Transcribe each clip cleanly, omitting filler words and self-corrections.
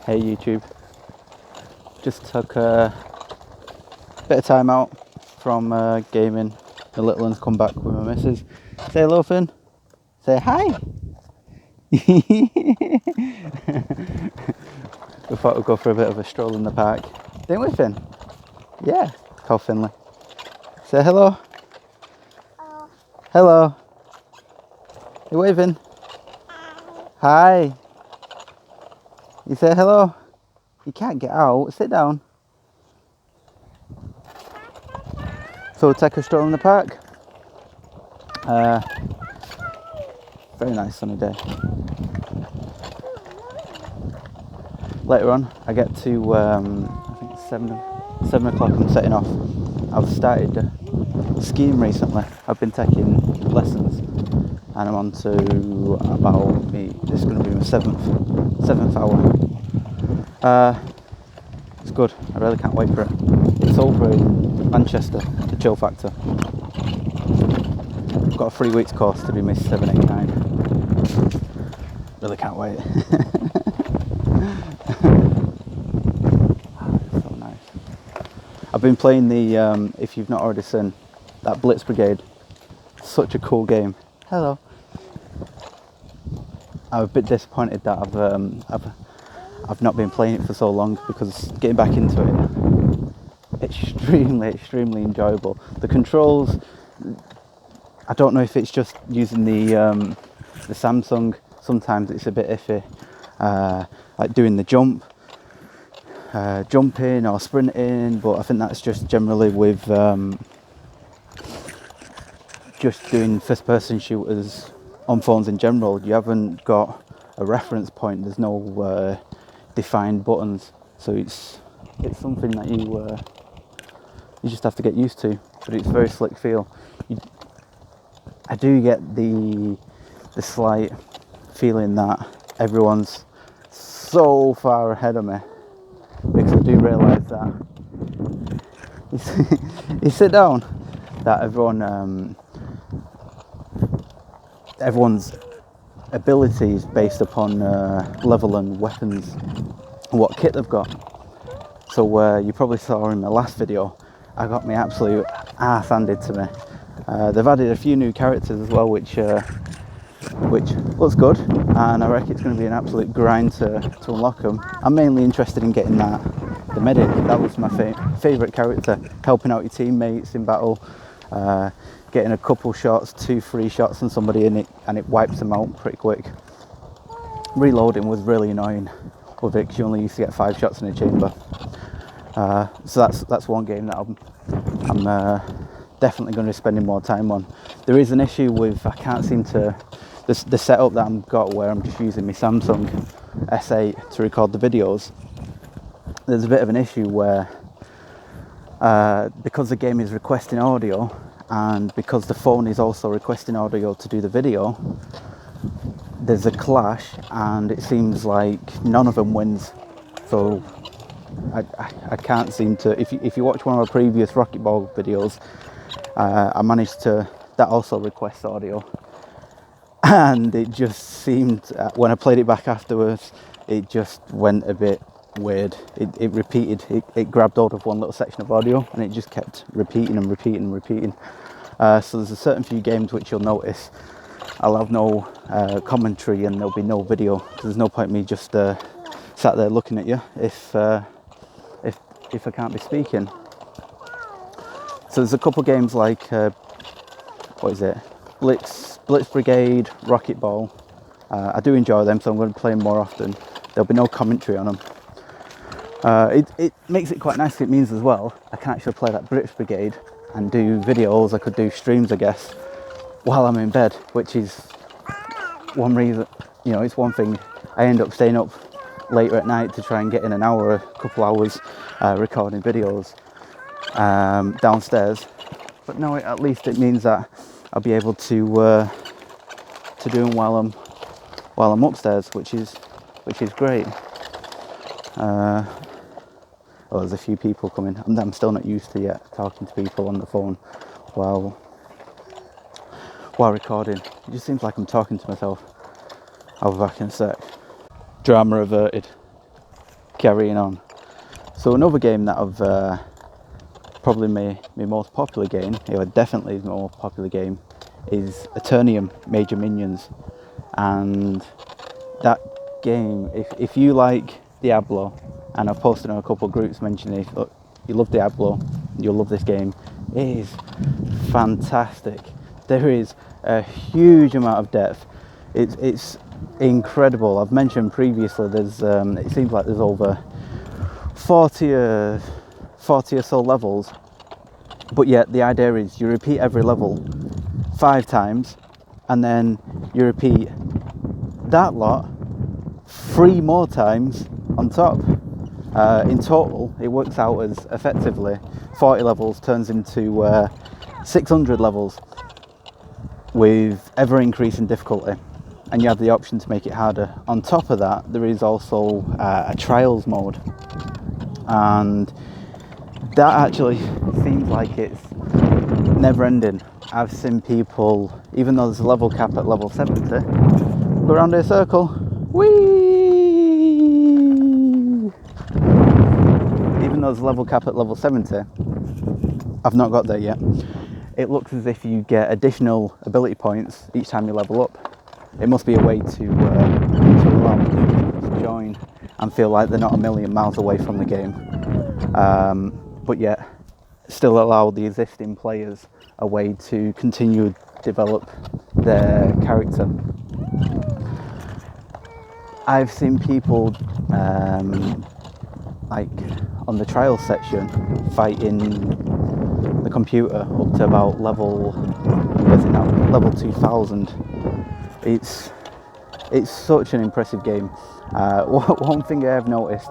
Hey YouTube, just took a bit of time out from gaming. The little one's come back with my missus. Say hello, Finn. Say hi. We thought we'd go for a bit of a stroll in the park. Didn't we, Finn? Yeah, call Finley. Say hello. Hello. You waving? Hi. You say hello. You can't get out. Sit down. So we'll take a stroll in the park. Very nice sunny day. Later on, I get to I think it's 7 o'clock. I'm setting off. I've started skiing recently. I've been taking lessons, and I'm on to about this is going to be my seventh hour. It's good. I really can't wait for it. It's over in Manchester, the Chill Factor. I've got a 3 weeks course to do my 7, 8, 9. Really can't wait. It's so nice. I've been playing the, if you've not already seen, that Blitz Brigade. Such a cool game. Hello. I'm a bit disappointed that I've not been playing it for so long, because getting back into it, extremely enjoyable. The controls, I don't know if it's just using the Samsung. Sometimes it's a bit iffy, like doing the jumping or sprinting, but I think that's just generally with just doing first-person shooters on phones in general. You haven't got a reference point. There's no defined buttons, so it's something that you just have to get used to. But it's very slick feel. I do get the slight feeling that everyone's so far ahead of me, because I do realise that you sit down, that everyone's ability is based upon level and weapons and what kit they've got. So you probably saw in my last video, I got my absolute arse handed to me. They've added a few new characters as well, which looks good, and I reckon it's going to be an absolute grind to unlock them. I'm mainly interested in getting the medic. That was my favourite character, helping out your teammates in battle, getting a couple shots, 2-3 shots on somebody and it wipes them out pretty quick. Reloading was really annoying with it, because you only used to get 5 shots in a chamber. So that's one game that I'm definitely going to be spending more time on. There is an issue with, I can't seem to, the setup that I've got, where I'm just using my Samsung S8 to record the videos. There's a bit of an issue where because the game is requesting audio, and because the phone is also requesting audio to do the video, there's a clash, and it seems like none of them wins. So I can't seem to, if you watch one of our previous Rocket Ball videos, I managed to, that also requests audio, and it just seemed, when I played it back afterwards, it just went a bit weird. It repeated, it grabbed hold of one little section of audio, and it just kept repeating. So there's a certain few games which you'll notice I'll have no commentary, and there'll be no video, because there's no point me just sat there looking at you if I can't be speaking. So there's a couple games like what is it, Blitz Brigade, Rocket Ball. I do enjoy them, so I'm going to play them more often. There'll be no commentary on them. It makes it quite nice. It means as well I can actually play that Blitz Brigade and do videos. I could do streams, I guess, while I'm in bed, which is one reason, it's one thing. I end up staying up later at night to try and get in an hour, a couple hours recording videos downstairs. But no, at least it means that I'll be able to do them while I'm upstairs, which is great. Well, there's a few people coming. I'm still not used to yet talking to people on the phone while recording. It just seems like I'm talking to myself. I'll be back in a sec. Drama averted. carrying on. So another game that I've probably my most popular game, or definitely my most popular game, is Eternium Major Minions. And that game, if you like Diablo, and I've posted in a couple of groups mentioning if you love Diablo, you'll love this game. It is fantastic. There is a huge amount of depth. It's incredible. I've mentioned previously there's it seems like there's over 40 or so levels, but yet the idea is you repeat every level 5 times, and then you repeat that lot 3 more times on top. In total, it works out as effectively 40 levels turns into 600 levels with ever increasing difficulty, and you have the option to make it harder. On top of that, there is also a trials mode, and that actually seems like it's never ending. I've seen people, even though there's a level cap at level 70, go around in a circle. Whee! Even though there's a level cap at level 70, I've not got there yet. It looks as if you get additional ability points each time you level up. It must be a way to allow new people to join and feel like they're not a million miles away from the game, but yet still allow the existing players a way to continue to develop their character. I've seen people like on the trial section fighting the computer up to about level 2000. It's such an impressive game. One thing I have noticed,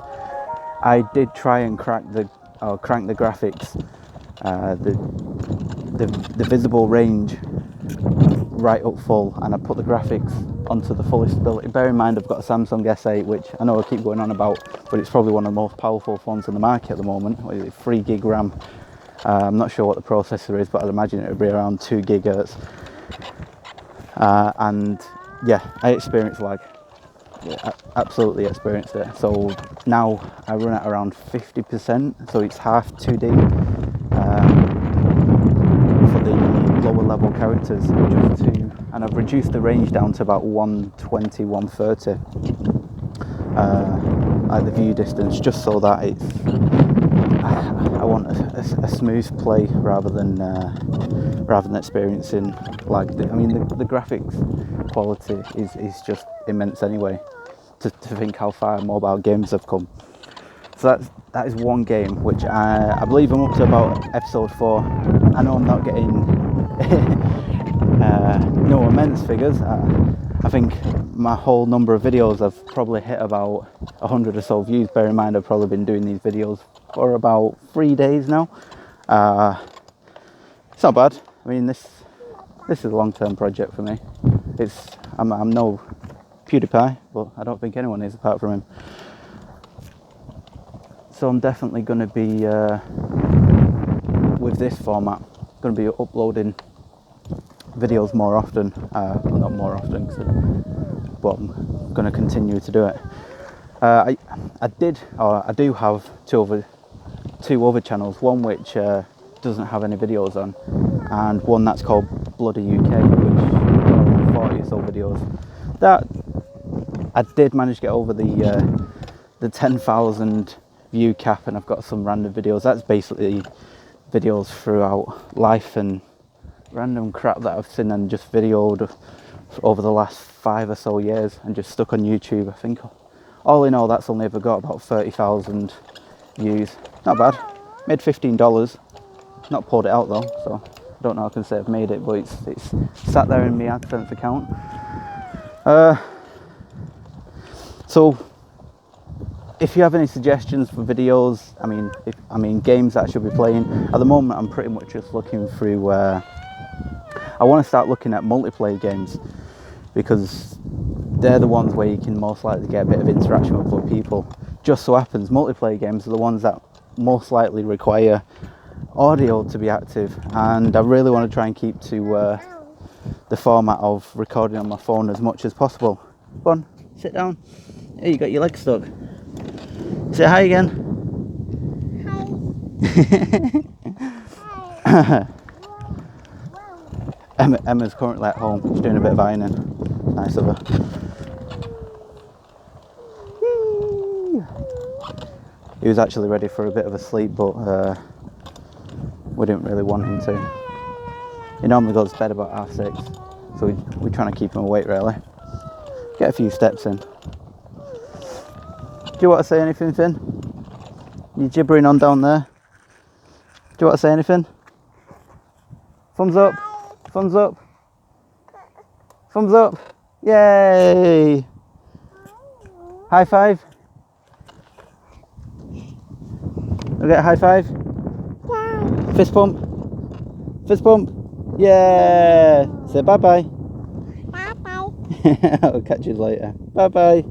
I did try and crank the graphics, the visible range right up full, and I put the graphics onto the fullest ability. Bear in mind I've got a Samsung S8, which I know I keep going on about, but it's probably one of the most powerful phones in the market at the moment. What is it, 3 gig RAM? I'm not sure what the processor is, but I'd imagine it would be around 2 gigahertz. And yeah, I experienced lag. Yeah, I absolutely experienced it. So now I run at around 50%, so it's half 2D for the lower level characters, and I've reduced the range down to about 120, 130, at the view distance, just so that I want a smooth play rather than experiencing lag. I mean, the graphics quality is just immense anyway. To think how far mobile games have come. So that is one game which I believe I'm up to about episode 4. I know I'm not getting no immense figures. I think my whole number of videos I've probably hit about 100 or so views. Bear in mind I've probably been doing these videos for about 3 days now. It's not bad. I mean, this is a long-term project for me. I'm no PewDiePie, but I don't think anyone is apart from him. So I'm definitely going to be, with this format, going to be uploading videos more often. Well, not more often, but I'm going to continue to do it. I do have two other channels. One which doesn't have any videos on, and one that's called Bloody UK, which are 40 or so videos. That I did manage to get over the 10,000 view cap, and I've got some random videos. That's basically videos throughout life and random crap that I've seen and just videoed over the last 5 or so years and just stuck on YouTube. I think all in all that's only ever got about 30,000 views. Not bad. Made $15. Not poured it out though, so I don't know how I can say I've made it, but it's sat there in my AdSense account. So if you have any suggestions for videos, I mean games that I should be playing, at the moment I'm pretty much just looking through, I want to start looking at multiplayer games, because they're the ones where you can most likely get a bit of interaction with other people. Just so happens multiplayer games are the ones that most likely require audio to be active, and I really want to try and keep to the format of recording on my phone as much as possible. Go on, sit down. Hey, you got your leg stuck. Say hi again. Hi. Emma's currently at home. She's doing a bit of ironing. Nice of her. He was actually ready for a bit of a sleep, but we didn't really want him to. He normally goes to bed about 6:30, so we're trying to keep him awake really. Get a few steps in. Do you want to say anything, Finn? You gibbering on down there? Do you want to say anything? Thumbs up. Thumbs up. Thumbs up. Yay. High five. We'll get a high five. Yeah. Fist pump. Fist pump. Yeah. Say bye bye. Bye bye. I'll catch you later. Bye bye.